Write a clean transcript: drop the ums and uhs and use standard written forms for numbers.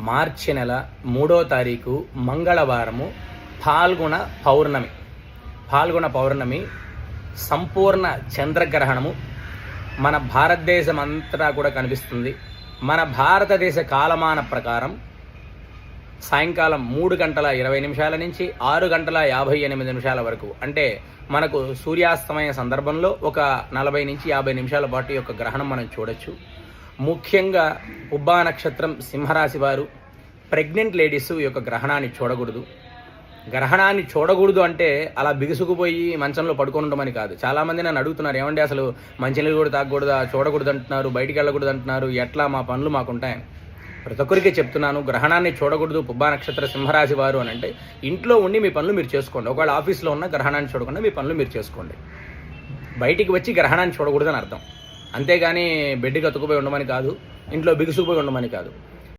మార్చి నెల 3వ తారీఖు మంగళవారము పాల్గొన పౌర్ణమి సంపూర్ణ చంద్రగ్రహణము మన భారతదేశం అంతటా కూడా కనిపిస్తుంది. మన భారతదేశ కాలమాన ప్రకారం సాయంకాలం 3:20 నుంచి 6:58 వరకు, అంటే మనకు సూర్యాస్తమయ సందర్భంలో ఒక 40 నుంచి 50 నిమిషాల పాటు యొక్క గ్రహణం మనం చూడొచ్చు. ముఖ్యంగా పుబ్బా నక్షత్రం సింహరాశి వారు, ప్రెగ్నెంట్ లేడీస్ ఈ యొక్క గ్రహణాన్ని చూడకూడదు అంటే అలా బిగుసుకుపోయి మంచంలో పడుకొని ఉండమని కాదు. చాలామంది నన్ను అడుగుతున్నారు, ఏమంటే అసలు మంచినీళ్ళు కూడా తాగకూడదా, చూడకూడదు అంటున్నారు, బయటికి వెళ్ళకూడదు అంటున్నారు, ఎట్లా మా పనులు మాకుంటాయని. ప్రతి ఒక్కరికి చెప్తున్నాను, గ్రహణాన్ని చూడకూడదు పుబ్బా నక్షత్ర సింహరాశి వారు అని అంటే ఇంట్లో ఉండి మీ పనులు మీరు చేసుకోండి. ఒకవేళ ఆఫీస్లో ఉన్న గ్రహణాన్ని చూడకుండా మీ పనులు మీరు చేసుకోండి. బయటికి వచ్చి గ్రహణాన్ని చూడకూడదు అని అర్థం. అంతేగాని బెడ్కి అతుకుపోయి ఉండమని కాదు, ఇంట్లో బిగుసుకుపోయి ఉండమని కాదు.